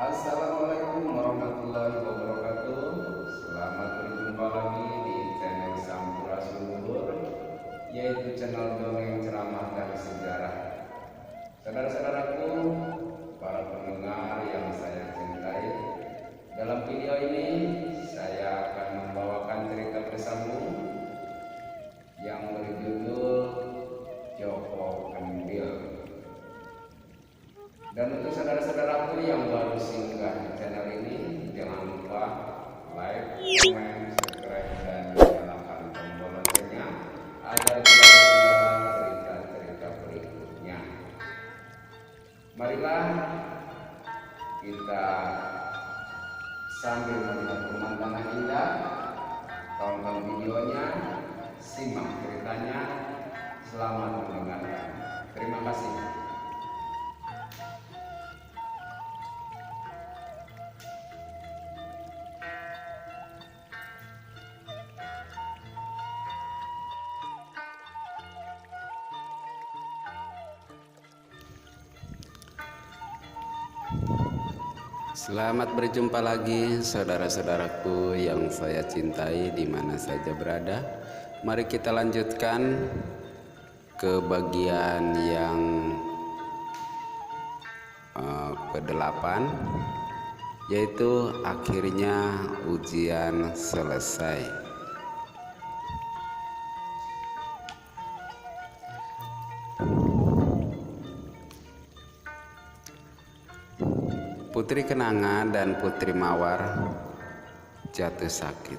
Assalamualaikum warahmatullahi wabarakatuh. Selamat berjumpa lagi di channel Sampurasun, yaitu channel dongeng ceramah dari sejarah. Saudara-saudaraku, para pendengar yang saya cintai, dalam video ini saya akan membawakan cerita bersambung yang berjudul Joko Kendil. Dan untuk saudara-saudaraku yang baru singgah di channel ini, jangan lupa like, comment, subscribe, dan nyalakan tombol loncengnya agar tidak ketinggalan cerita-cerita berikutnya. Marilah kita sambil melihat pemandangan indah, tonton videonya, simak ceritanya. Selamat mendengarkan. Terima kasih. Selamat berjumpa lagi saudara-saudaraku yang saya cintai di mana saja berada. Mari kita lanjutkan ke bagian yang ke-8, yaitu akhirnya ujian selesai. Putri Kenanga dan Putri Mawar jatuh sakit.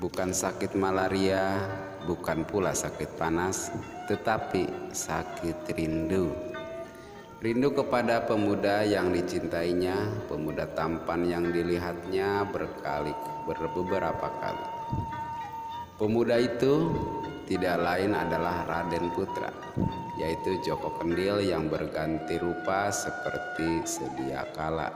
Bukan sakit malaria, bukan pula sakit panas, tetapi sakit rindu. Rindu kepada pemuda yang dicintainya, pemuda tampan yang dilihatnya beberapa kali. Pemuda itu tidak lain adalah Raden Putra, yaitu Joko Kendil yang berganti rupa seperti sedia kala.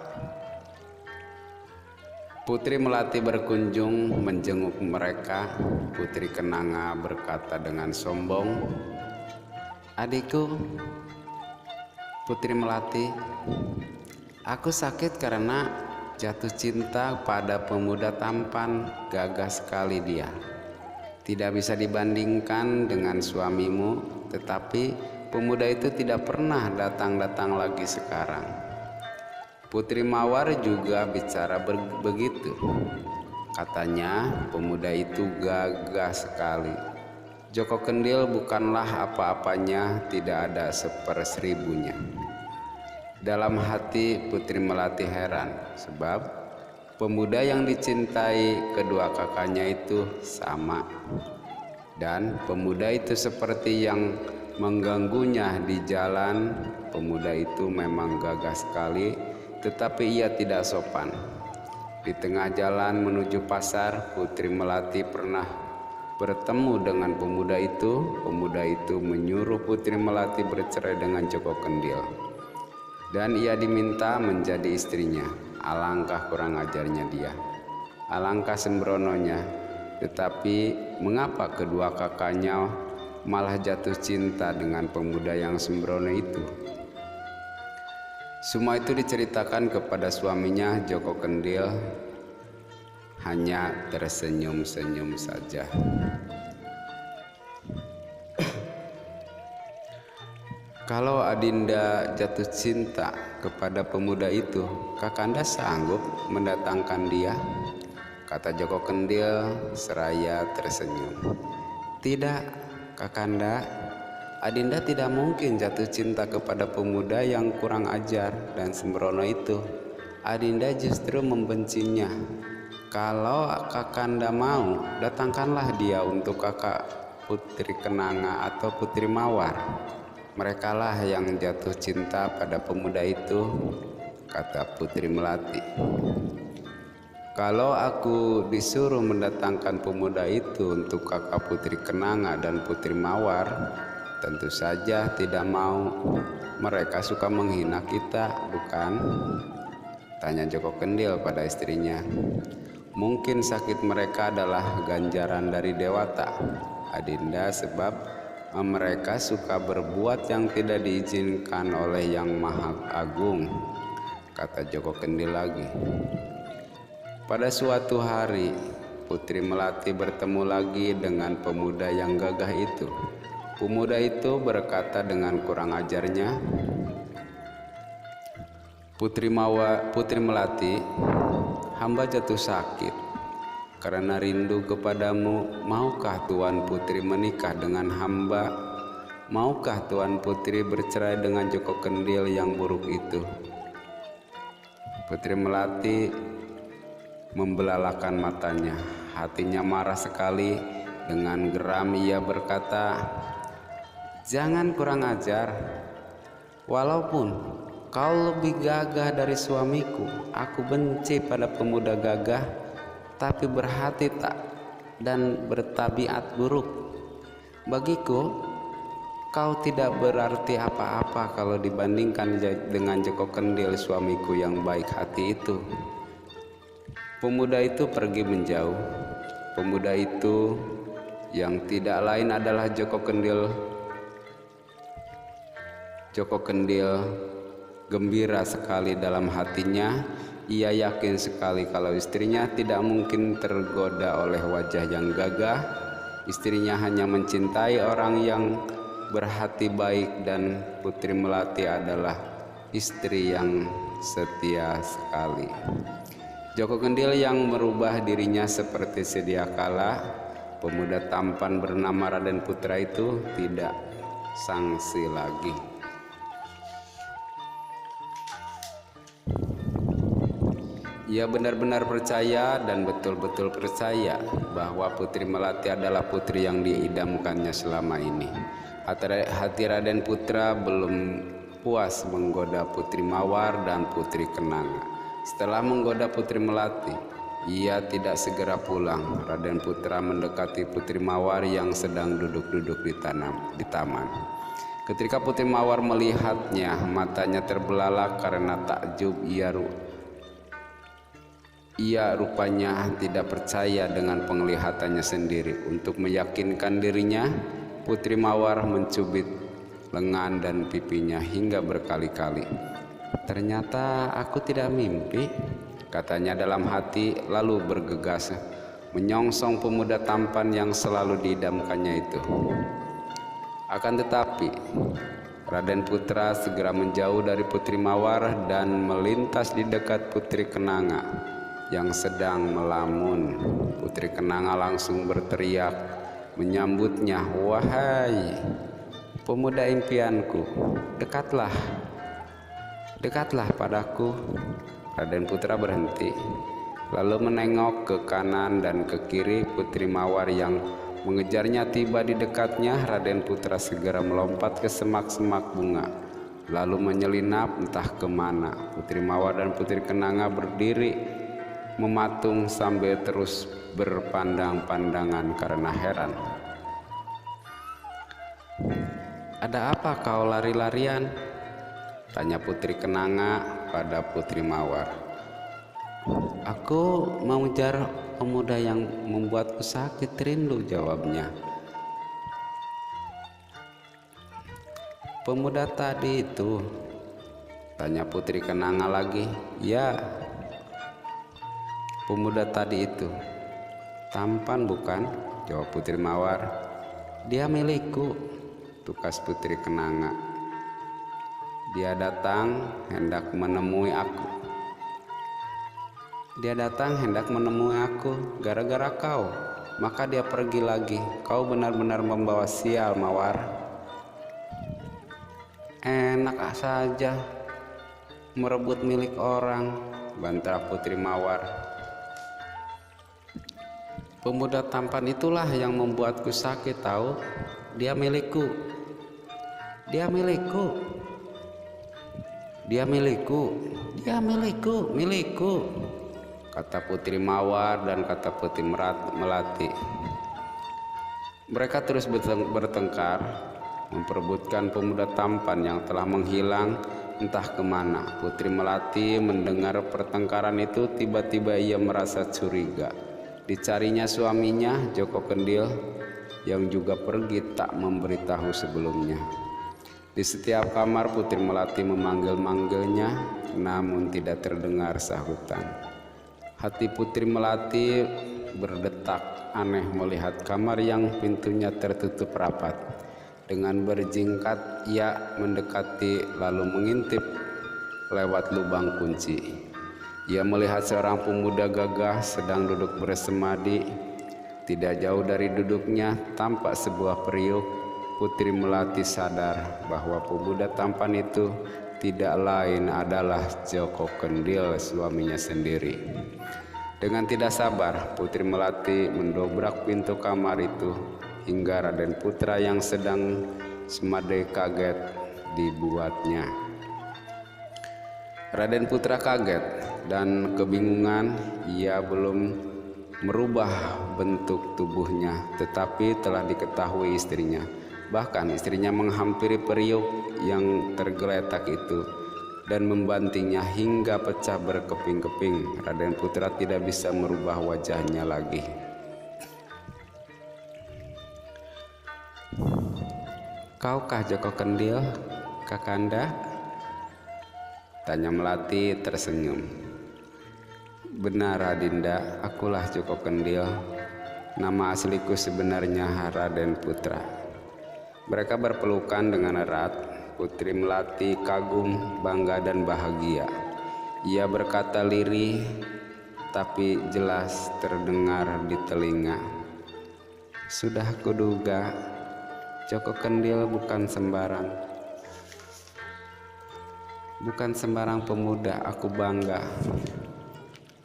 Putri Melati berkunjung menjenguk mereka. Putri Kenanga berkata dengan sombong, "Adikku, Putri Melati, aku sakit karena jatuh cinta pada pemuda tampan, gagah sekali dia. Tidak bisa dibandingkan dengan suamimu, tetapi pemuda itu tidak pernah datang-datang lagi sekarang." Putri Mawar juga bicara begitu. Katanya pemuda itu gagah sekali. Joko Kendil bukanlah apa-apanya, tidak ada seperseribunya. Dalam hati Putri Melati heran, sebab pemuda yang dicintai kedua kakaknya itu sama. Dan pemuda itu seperti yang mengganggunya di jalan. Pemuda itu memang gagah sekali, tetapi ia tidak sopan. Di tengah jalan menuju pasar, Putri Melati pernah bertemu dengan pemuda itu. Pemuda itu menyuruh Putri Melati bercerai dengan Joko Kendil, dan ia diminta menjadi istrinya. Alangkah kurang ajarnya dia, alangkah sembrononya. Tetapi mengapa kedua kakaknya malah jatuh cinta dengan pemuda yang sembrono itu? Semua itu diceritakan kepada suaminya. Joko Kendil hanya tersenyum-senyum saja. "Kalau Adinda jatuh cinta kepada pemuda itu, Kakanda sanggup mendatangkan dia?" kata Joko Kendil seraya tersenyum. "Tidak, Kakanda. Adinda tidak mungkin jatuh cinta kepada pemuda yang kurang ajar dan sembrono itu. Adinda justru membencinya. Kalau Kakanda mau, datangkanlah dia untuk kakak Putri Kenanga atau Putri Mawar. Merekalah yang jatuh cinta pada pemuda itu," kata Putri Melati. "Kalau aku disuruh mendatangkan pemuda itu untuk kakak Putri Kenanga dan Putri Mawar, tentu saja tidak mau. Mereka suka menghina kita, bukan?" tanya Joko Kendil pada istrinya. "Mungkin sakit mereka adalah ganjaran dari Dewata, Adinda, sebab mereka suka berbuat yang tidak diizinkan oleh Yang Maha Agung. kata Joko Kendil lagi. Pada suatu hari, Putri Melati bertemu lagi dengan pemuda yang gagah itu. Pemuda itu berkata dengan kurang ajarnya, Putri Melati, hamba jatuh sakit karena rindu kepadamu. Maukah Tuan Putri menikah dengan hamba? Maukah Tuan Putri bercerai dengan Joko Kendil yang buruk itu? Putri Melati membelalakan matanya. Hatinya marah sekali. Dengan geram ia berkata, jangan kurang ajar. Walaupun kau lebih gagah dari suamiku, aku benci pada pemuda gagah tapi berhati tak dan bertabiat buruk. Bagiku, kau tidak berarti apa-apa kalau dibandingkan dengan Joko Kendil, suamiku yang baik hati itu. Pemuda itu pergi menjauh. Pemuda itu yang tidak lain adalah Joko Kendil. Joko Kendil gembira sekali dalam hatinya. Ia yakin sekali kalau istrinya tidak mungkin tergoda oleh wajah yang gagah. Istrinya hanya mencintai orang yang berhati baik, dan Putri Melati adalah istri yang setia sekali. Joko Kendil yang merubah dirinya seperti sedia kala, pemuda tampan bernama Raden Putra itu tidak sangsi lagi. Ia benar-benar percaya dan betul-betul percaya bahwa Putri Melati adalah putri yang diidamkannya selama ini. Hati Raden Putra belum puas menggoda Putri Mawar dan Putri Kenanga. Setelah menggoda Putri Melati, ia tidak segera pulang. Raden Putra mendekati Putri Mawar yang sedang duduk-duduk di taman. Ketika Putri Mawar melihatnya, matanya terbelalak karena takjub. Ia rupanya tidak percaya dengan penglihatannya sendiri. Untuk meyakinkan dirinya, Putri Mawar mencubit lengan dan pipinya hingga berkali-kali. Ternyata aku tidak mimpi, katanya dalam hati, lalu bergegas menyongsong pemuda tampan yang selalu diidamkannya itu. Akan tetapi Raden Putra segera menjauh dari Putri Mawar dan melintas di dekat Putri Kenanga yang sedang melamun. Putri Kenanga langsung berteriak menyambutnya, wahai pemuda impianku, dekatlah padaku. Raden Putra berhenti, lalu menengok ke kanan dan ke kiri. Putri Mawar yang mengejarnya tiba di dekatnya. Raden Putra segera melompat ke semak-semak bunga, lalu menyelinap entah kemana. Putri Mawar dan Putri Kenanga berdiri mematung sambil terus berpandang-pandangan karena heran. Ada apa kau lari-larian? Tanya Putri Kenanga pada Putri Mawar. Aku mengejar pemuda yang membuatku sakit rindu, jawabnya. Pemuda tadi itu? Tanya Putri Kenanga lagi. Ya, pemuda tadi itu. Tampan bukan? Jawab Putri Mawar. Dia milikku, tukas Putri Kenanga. Dia datang hendak menemui aku. Gara-gara kau, maka dia pergi lagi. Kau benar-benar membawa sial, Mawar. Enak saja merebut milik orang, bantah Putri Mawar. Pemuda tampan itulah yang membuatku sakit, tahu? Dia milikku, kata Putri Mawar dan kata Putri Melati. Mereka terus bertengkar, memperebutkan pemuda tampan yang telah menghilang entah kemana. Putri Melati mendengar pertengkaran itu, tiba-tiba ia merasa curiga. Dicarinya suaminya, Joko Kendil, yang juga pergi tak memberitahu sebelumnya. Di setiap kamar Putri Melati memanggil-manggilnya, namun tidak terdengar sahutan. Hati Putri Melati berdetak aneh melihat kamar yang pintunya tertutup rapat. Dengan berjingkat ia mendekati lalu mengintip lewat lubang kunci. Ia melihat seorang pemuda gagah sedang duduk bersemadi. Tidak jauh dari duduknya tampak sebuah periuk. Putri Melati sadar bahwa pemuda tampan itu tidak lain adalah Joko Kendil, suaminya sendiri. Dengan tidak sabar, Putri Melati mendobrak pintu kamar itu hingga Raden Putra yang sedang semadi kaget dibuatnya. Raden Putra kaget dan kebingungan. Ia belum merubah bentuk tubuhnya, tetapi telah diketahui istrinya. Bahkan istrinya menghampiri periuk yang tergeletak itu dan membantingnya hingga pecah berkeping-keping. Raden Putra tidak bisa merubah wajahnya lagi. "Kaukah Joko Kendil, Kakanda?" tanya Melati tersenyum. "Benar Adinda, akulah Joko Kendil. Nama asliku sebenarnya Raden Putra." Mereka berpelukan dengan erat. Putri Melati kagum, bangga dan bahagia. Ia berkata lirih tapi jelas terdengar di telinga, "Sudah kuduga, Joko Kendil bukan sembarang pemuda. Aku bangga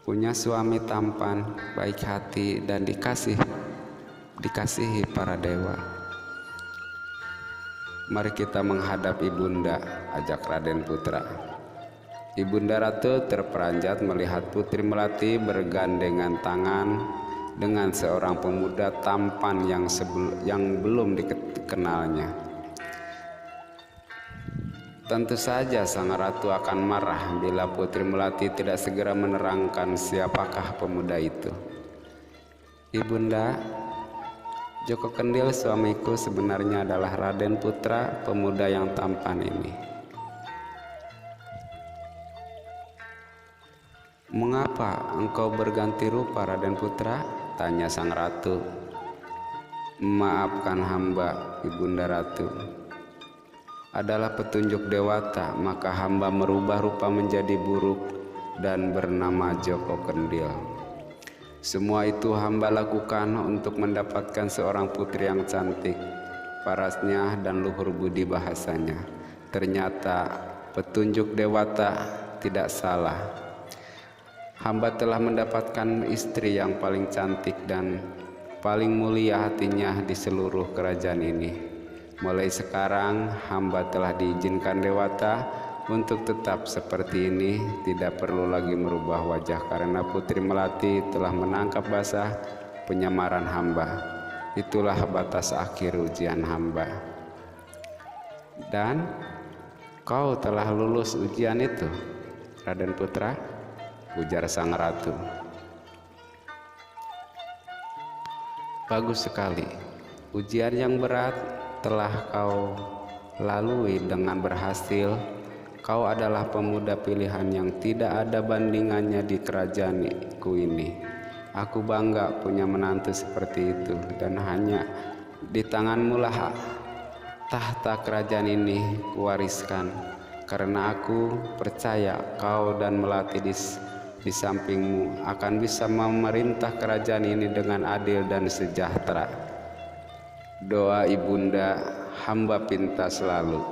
punya suami tampan, baik hati dan dikasihi para dewa. Mari kita menghadap Ibunda," ajak Raden Putra. Ibunda Ratu terperanjat melihat Putri Melati bergandengan tangan dengan seorang pemuda tampan yang belum dikenalnya. Tentu saja sang ratu akan marah bila Putri Melati tidak segera menerangkan siapakah pemuda itu. "Ibunda, Joko Kendil suamiku sebenarnya adalah Raden Putra, pemuda yang tampan ini." "Mengapa engkau berganti rupa, Raden Putra?" tanya sang ratu. "Maafkan hamba, Ibunda Ratu. Adalah petunjuk dewata, maka hamba merubah rupa menjadi buruk dan bernama Joko Kendil. Semua itu hamba lakukan untuk mendapatkan seorang putri yang cantik, parasnya dan luhur budi bahasanya. Ternyata petunjuk dewata tidak salah. Hamba telah mendapatkan istri yang paling cantik dan paling mulia hatinya di seluruh kerajaan ini. Mulai sekarang hamba telah diizinkan dewata untuk tetap seperti ini, tidak perlu lagi merubah wajah karena Putri Melati telah menangkap basah penyamaran hamba. Itulah batas akhir ujian hamba." "Dan kau telah lulus ujian itu, Raden Putra?" ujar sang ratu. "Bagus sekali. Ujian yang berat telah kau lalui dengan berhasil. Kau adalah pemuda pilihan yang tidak ada bandingannya di kerajaanku ini. Aku bangga punya menantu seperti itu, dan hanya di tanganmu lah tahta kerajaan ini kuwariskan. Karena aku percaya kau dan Melati di sampingmu akan bisa memerintah kerajaan ini dengan adil dan sejahtera." "Doa Ibunda hamba pinta selalu,"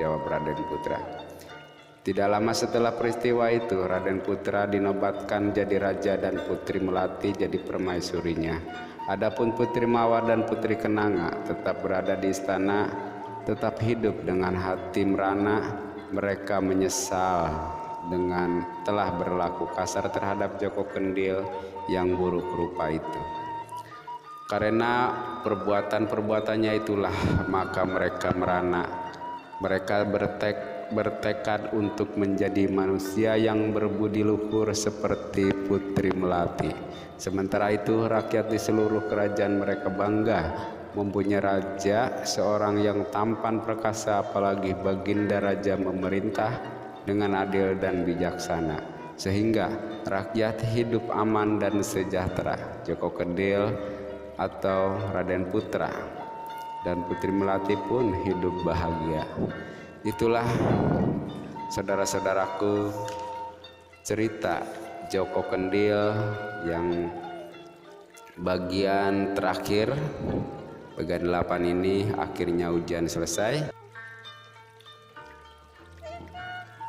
jawab Raden Putra. Tidak lama setelah peristiwa itu, Raden Putra dinobatkan jadi raja dan Putri Melati jadi permaisurinya. Adapun Putri Mawar dan Putri Kenanga tetap berada di istana, tetap hidup dengan hati merana. Mereka menyesal dengan telah berlaku kasar terhadap Joko Kendil yang buruk rupa itu. Karena perbuatan-perbuatannya itulah maka mereka merana. Mereka bertekad untuk menjadi manusia yang berbudi luhur seperti Putri Melati. Sementara itu rakyat di seluruh kerajaan mereka bangga mempunyai raja seorang yang tampan perkasa, apalagi baginda raja memerintah dengan adil dan bijaksana, sehingga rakyat hidup aman dan sejahtera. Joko Kendil atau Raden Putra dan Putri Melati pun hidup bahagia. Itulah saudara-saudaraku cerita Joko Kendil yang bagian terakhir, bagian 8 ini. Akhirnya ujian selesai,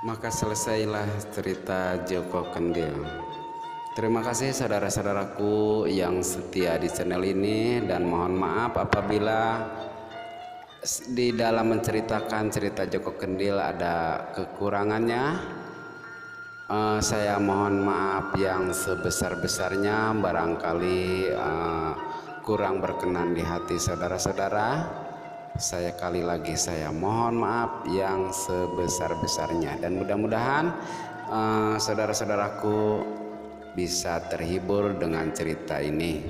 maka selesailah cerita Joko Kendil. Terima kasih saudara-saudaraku yang setia di channel ini, dan mohon maaf apabila di dalam menceritakan cerita Joko Kendil ada kekurangannya. Saya mohon maaf yang sebesar-besarnya, barangkali kurang berkenan di hati saudara-saudara. Sekali lagi saya mohon maaf yang sebesar-besarnya, dan mudah-mudahan saudara-saudaraku bisa terhibur dengan cerita ini,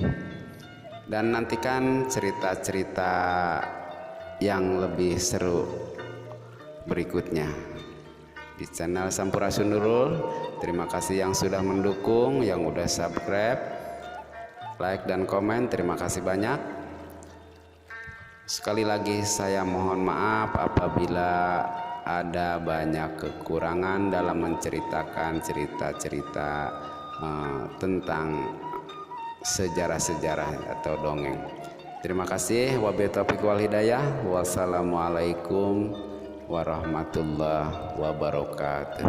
dan nantikan cerita-cerita yang lebih seru berikutnya di channel Sampurasun Nurul. Terima kasih yang sudah mendukung, yang udah subscribe, like dan komen. Terima kasih banyak. Sekali lagi saya mohon maaf apabila ada banyak kekurangan dalam menceritakan cerita-cerita tentang sejarah-sejarah atau dongeng. Terima kasih. Wabillahi taufiq wal hidayah. Wassalamualaikum warahmatullahi wabarakatuh.